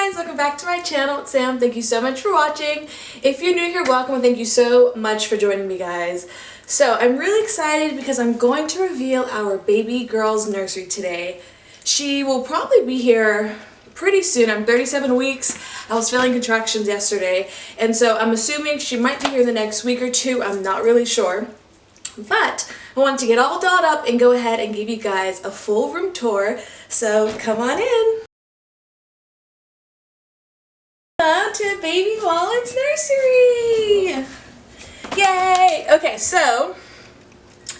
guys, welcome back to my channel. It's Sam. Thank you so much for watching. If you're new here, welcome and thank you so much for joining me, guys. So I'm really excited because I'm going to reveal our baby girl's nursery today. She will probably be here pretty soon. I'm 37 weeks. I was feeling contractions yesterday, and so I'm assuming she might be here the next week or two. I'm not really sure. But I wanted to get all dolled up and go ahead and give you guys a full room tour. So come on in. Welcome to Baby Wallet's nursery! Yay! Okay, so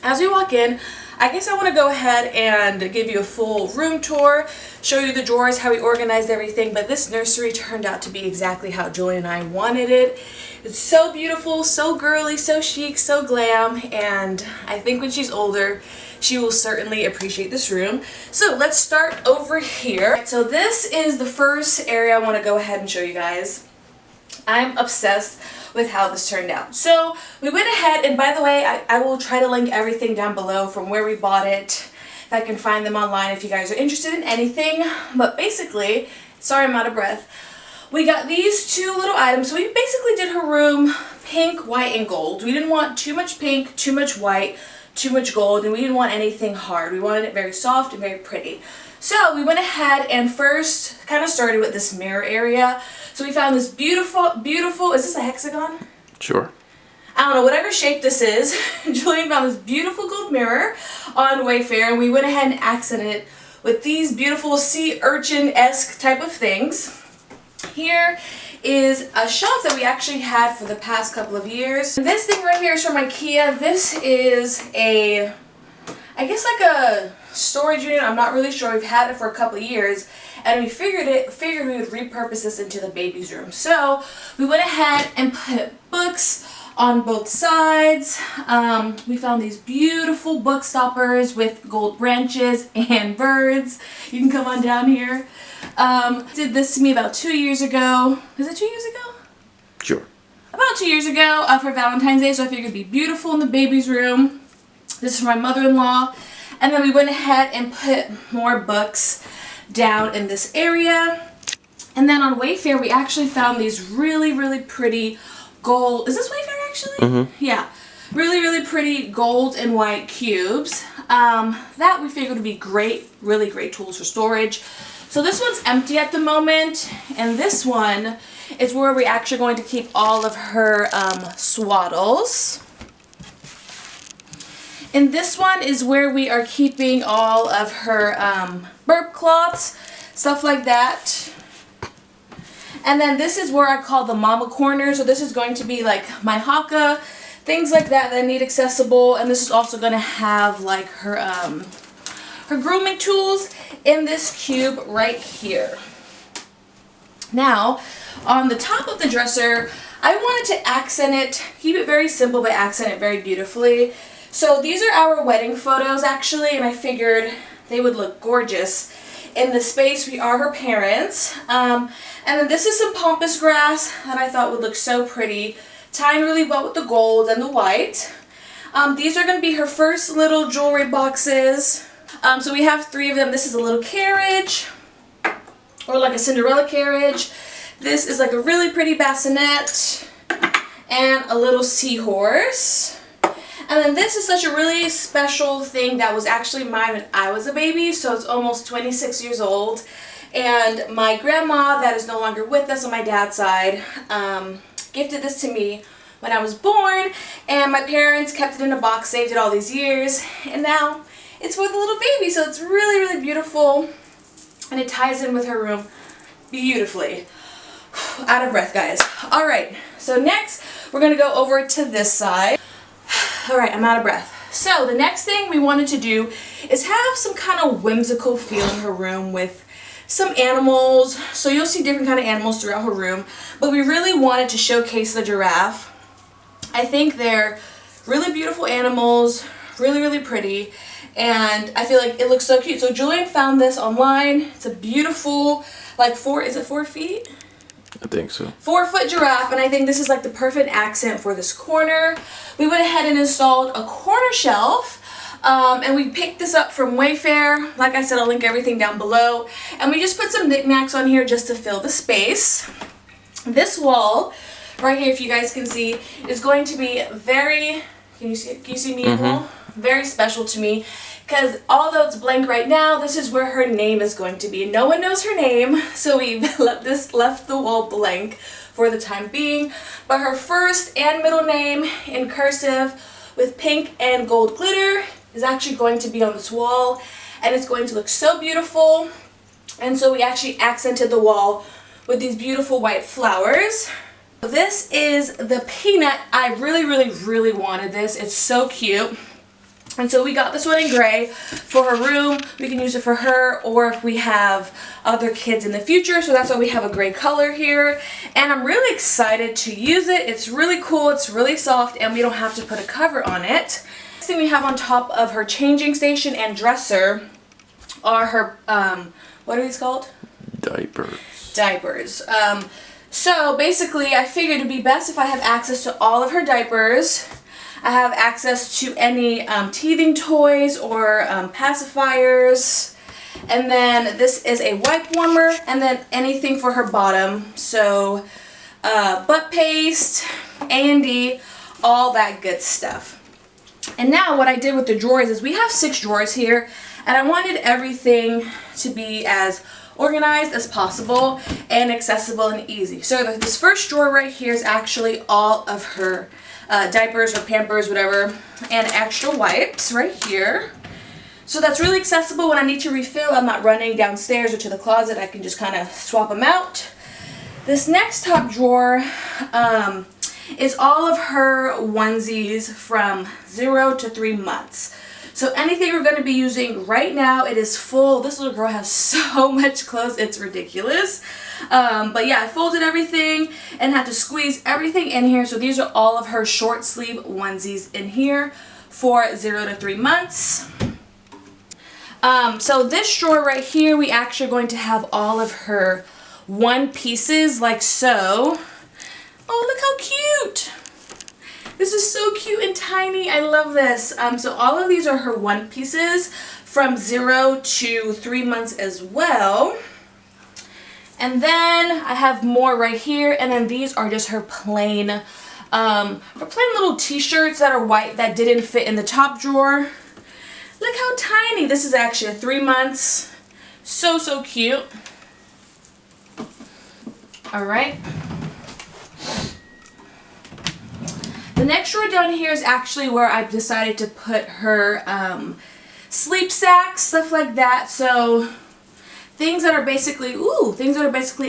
as we walk in, I guess I want to go ahead and give you a full room tour, show you the drawers, how we organized everything, but this nursery turned out to be exactly how Julie and I wanted it. It's so beautiful, so girly, so chic, so glam, and I think when she's older, she will certainly appreciate this room. So let's start over here. So this is the first area I want to go ahead and show you guys. I'm obsessed with how this turned out. So we went ahead, and by the way, I will try to link everything down below from where we bought it, if I can find them online if you guys are interested in anything. But basically, sorry I'm out of breath, we got these two little items. So we basically did her room pink, white, and gold. We didn't want too much pink, too much white, too much gold, and we didn't want anything hard. We wanted it very soft and very pretty. So we went ahead and first kind of started with this mirror area. So we found this beautiful, is this a hexagon? Sure. I don't know, whatever shape this is. Julian found this beautiful gold mirror on Wayfair, and we went ahead and accented it with these beautiful sea urchin-esque type of things. Here is a shelf that we actually had for the past couple of years. This thing right here is from Ikea. This is a, I guess like a storage unit. I'm not really sure. We've had it for a couple of years, and we figured we would repurpose this into the baby's room. So we went ahead and put books on both sides. We found these beautiful book stoppers with gold branches and birds. You can come on down here. Did this to me about 2 years ago. Is it 2 years ago? Sure. About 2 years ago for Valentine's Day, so I figured it'd be beautiful in the baby's room. This is for my mother-in-law. And then we went ahead and put more books down in this area. And then on Wayfair, we actually found these really, really pretty gold. Is this Wayfair actually? Mm-hmm. Yeah. Really, really pretty gold and white cubes. That we figured would be great, really great tools for storage. So this one's empty at the moment, and this one is where we're actually going to keep all of her swaddles. And this one is where we are keeping all of her burp cloths, stuff like that. And then this is where I call the mama corner. So this is going to be like my haka, things like that that need accessible. And this is also going to have like her grooming tools in this cube right here. Now, on the top of the dresser, I wanted to accent it, keep it very simple, but accent it very beautifully. So these are our wedding photos actually, and I figured they would look gorgeous in the space. We are her parents. And then this is some pampas grass that I thought would look so pretty, tying really well with the gold and the white. These are going to be her first little jewelry boxes. So we have 3 of them. This is a little carriage, or like a Cinderella carriage. This is like a really pretty bassinet, and a little seahorse. And then this is such a really special thing that was actually mine when I was a baby, so it's almost 26 years old. And my grandma, that is no longer with us on my dad's side, gifted this to me when I was born, and my parents kept it in a box, saved it all these years, and now it's for the little baby. So it's really, really beautiful, and it ties in with her room beautifully. Out of breath, guys. All right, so next we're gonna go over to this side. All right, I'm out of breath. So the next thing we wanted to do is have some kind of whimsical feel in her room with some animals. So you'll see different kind of animals throughout her room, but we really wanted to showcase the giraffe. I think they're really beautiful animals, really, really pretty, and I feel like it looks so cute. So Julian found this online. It's a beautiful, like is it 4 feet? I think so. 4-foot giraffe, and I think this is like the perfect accent for this corner. We went ahead and installed a corner shelf And we picked this up from Wayfair. Like I said, I'll link everything down below. And we just put some knickknacks on here just to fill the space. This wall right here, if you guys can see, is going to be very, can you see me, Nicole? Very special to me. Because although it's blank right now, this is where her name is going to be. No one knows her name, so we left the wall blank for the time being. But her first and middle name in cursive with pink and gold glitter is actually going to be on this wall. And it's going to look so beautiful. And so we actually accented the wall with these beautiful white flowers. This is the peanut. I really wanted this. It's so cute. And so we got this one in gray for her room. We can use it for her, or if we have other kids in the future. So that's why we have a gray color here. And I'm really excited to use it. It's really cool. It's really soft, and we don't have to put a cover on it. Next thing we have on top of her changing station and dresser are her, what are these called? Diapers. So basically I figured it'd be best if I have access to all of her diapers. I have access to any teething toys or pacifiers. And then this is a wipe warmer, and then anything for her bottom. So butt paste, A&D, all that good stuff. And now what I did with the drawers is we have 6 drawers here, and I wanted everything to be as organized as possible and accessible and easy. So this first drawer right here is actually all of her diapers or Pampers, whatever, and extra wipes right here. So that's really accessible when I need to refill. I'm not running downstairs or to the closet. I can just kind of swap them out. This next top drawer is all of her onesies from 0 to 3 months. So anything we're going to be using right now, it is full. This little girl has so much clothes, it's ridiculous. But yeah, I folded everything and had to squeeze everything in here. So these are all of her short sleeve onesies in here for 0 to 3 months. So this drawer right here, we actually are going to have all of her one pieces like so. Oh, look how cute! This is so cute and tiny. I love this. So all of these are her one pieces from 0 to 3 months as well. And then I have more right here, and then these are just her plain little t-shirts that are white that didn't fit in the top drawer. Look how tiny. This is actually a 3 months. So cute. All right. The next drawer down here is actually where I've decided to put her sleep sacks, stuff like that. So things that are basically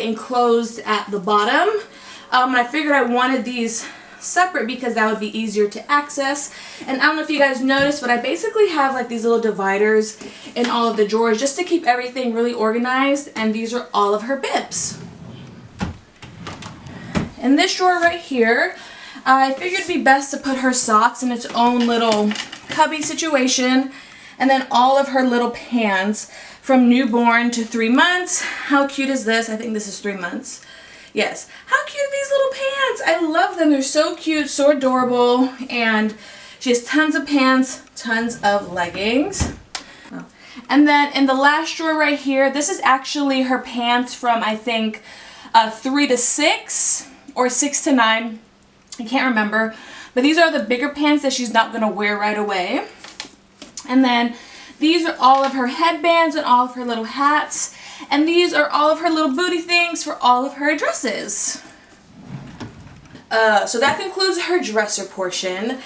enclosed at the bottom. And I figured I wanted these separate because that would be easier to access. And I don't know if you guys noticed, but I basically have like these little dividers in all of the drawers just to keep everything really organized. And these are all of her bibs. In this drawer right here, I figured it'd be best to put her socks in its own little cubby situation, and then all of her little pants from newborn to 3 months. How cute is this? I think this is 3 months. Yes. How cute are these little pants? I love them. They're so cute, so adorable, and she has tons of pants, tons of leggings. Oh. And then in the last drawer right here, this is actually her pants from, I think, 3 to 6 or 6 to 9. I can't remember, but these are the bigger pants that she's not going to wear right away. And then these are all of her headbands and all of her little hats. And these are all of her little booty things for all of her dresses. So that concludes her dresser portion.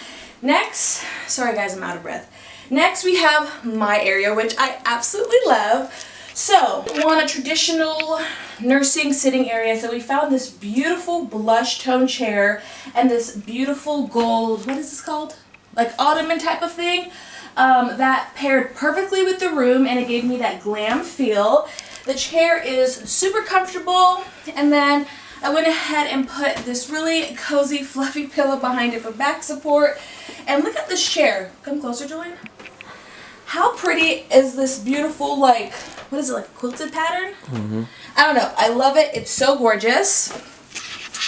Next, sorry guys, I'm out of breath. Next we have my area, which I absolutely love. So, we want a traditional nursing sitting area. So we found this beautiful blush tone chair and this beautiful gold, what is this called? Like Ottoman type of thing. That paired perfectly with the room, and it gave me that glam feel. The chair is super comfortable, and then I went ahead and put this really cozy fluffy pillow behind it for back support. And look at this chair. Come closer, Julian. How pretty is this beautiful, like, what is it, like a quilted pattern? I don't know. I love it. It's so gorgeous.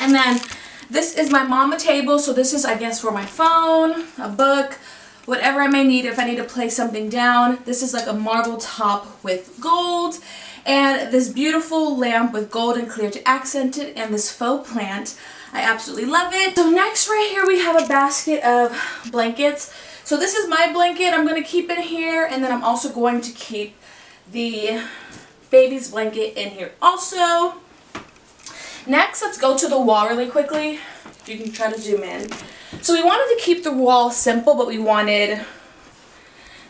And then this is my mama table. So this is, I guess, for my phone, a book, whatever I may need. If I need to place something down, this is like a marble top with gold, and this beautiful lamp with gold and clear to accent it, and this faux plant. I absolutely love it. So next right here we have a basket of blankets. So this is my blanket. I'm going to keep it here, and then I'm also going to keep the baby's blanket in here also. Next, let's go to the wall really quickly. You can try to zoom in. So we wanted to keep the wall simple, but we wanted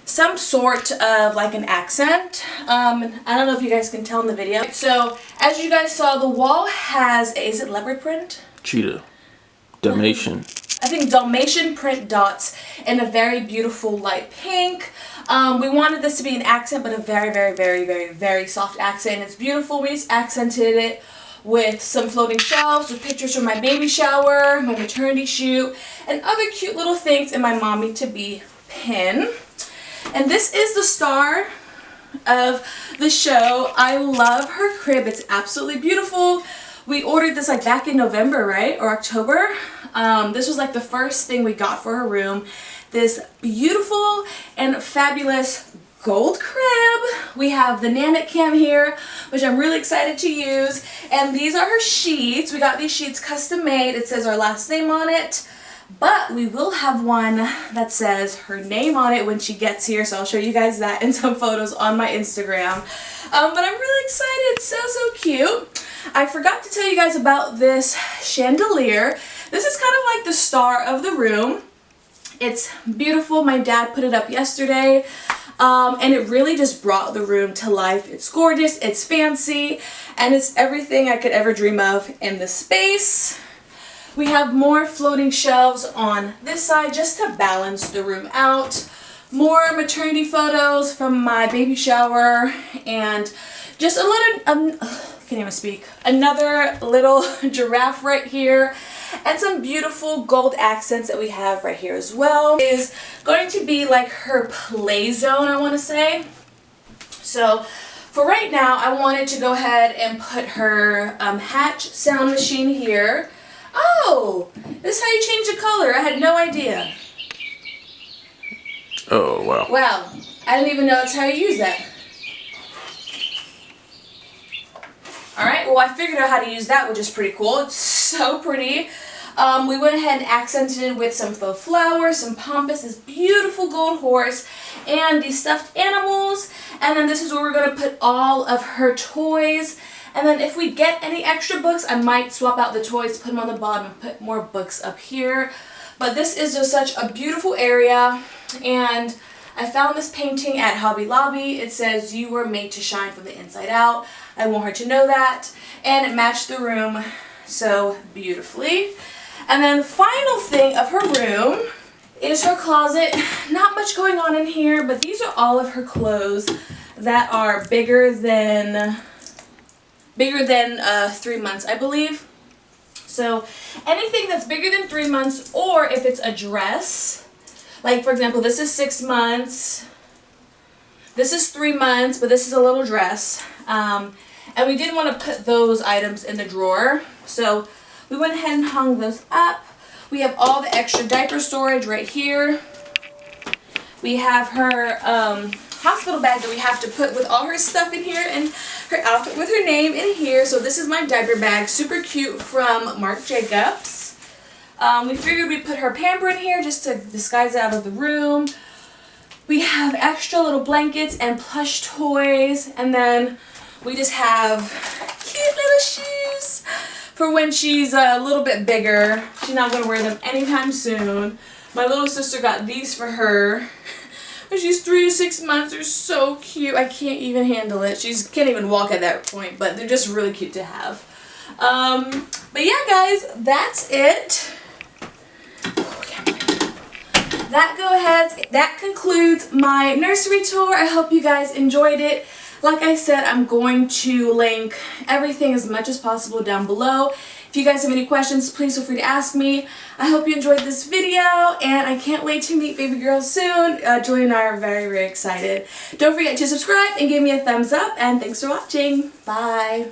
some sort of like an accent. I don't know if you guys can tell in the video. So as you guys saw, the wall has is it leopard print? Cheetah. Dalmatian. I think Dalmatian print dots in a very beautiful light pink. We wanted this to be an accent, but a very, very, very, very, very soft accent. It's beautiful. We just accented it with some floating shelves with pictures from my baby shower, my maternity shoot, and other cute little things in my mommy to be pin. And this is the star of the show. I love her crib. It's absolutely beautiful. We ordered this like back in November, right? Or October. This was like the first thing we got for her room. This beautiful and fabulous gold crib. We have the Nanit cam here, which I'm really excited to use. And these are her sheets. We got these sheets custom made. It says our last name on it. But we will have one that says her name on it when she gets here. So I'll show you guys that in some photos on my Instagram. But I'm really excited. It's so cute. I forgot to tell you guys about this chandelier. This is kind of like the star of the room. It's beautiful. My dad put it up yesterday. And it really just brought the room to life. It's gorgeous, it's fancy, and it's everything I could ever dream of in this space. We have more floating shelves on this side just to balance the room out. More maternity photos from my baby shower, and just a little, can't even speak, another little giraffe right here. And some beautiful gold accents that we have right here as well. It is going to be like her play zone, I want to say. So for right now, I wanted to go ahead and put her Hatch sound machine here. Oh, this is how you change the color. I had no idea. Oh, wow. Wow, I didn't even know that's how you use that. Alright, well I figured out how to use that, which is pretty cool. It's so pretty. We went ahead and accented it with some faux flowers, some pompous, this beautiful gold horse, and these stuffed animals. And then this is where we're going to put all of her toys. And then if we get any extra books, I might swap out the toys, put them on the bottom, and put more books up here. But this is just such a beautiful area. And I found this painting at Hobby Lobby. It says, "You were made to shine from the inside out." I want her to know that. And it matched the room so beautifully. And then the final thing of her room is her closet. Not much going on in here, but these are all of her clothes that are bigger than 3 months, I believe. So anything that's bigger than 3 months, or if it's a dress, like for example, this is 6 months, this is 3 months, but this is a little dress. And we didn't want to put those items in the drawer, so we went ahead and hung those up. We have all the extra diaper storage right here. We have her hospital bag that we have to put with all her stuff in here, and her outfit with her name in here. So this is my diaper bag, super cute, from Marc Jacobs. We figured we'd put her pamper in here just to disguise it out of the room. We have extra little blankets and plush toys, and then we just have cute little shoes for when she's a little bit bigger. She's not going to wear them anytime soon. My little sister got these for her when she's 3 to 6 months. They're so cute. I can't even handle it. She can't even walk at that point, but they're just really cute to have. But yeah, guys, that's it. That concludes my nursery tour. I hope you guys enjoyed it. Like I said, I'm going to link everything as much as possible down below. If you guys have any questions, please feel free to ask me. I hope you enjoyed this video, and I can't wait to meet baby girl soon. Julie and I are very, very excited. Don't forget to subscribe and give me a thumbs up, and thanks for watching. Bye.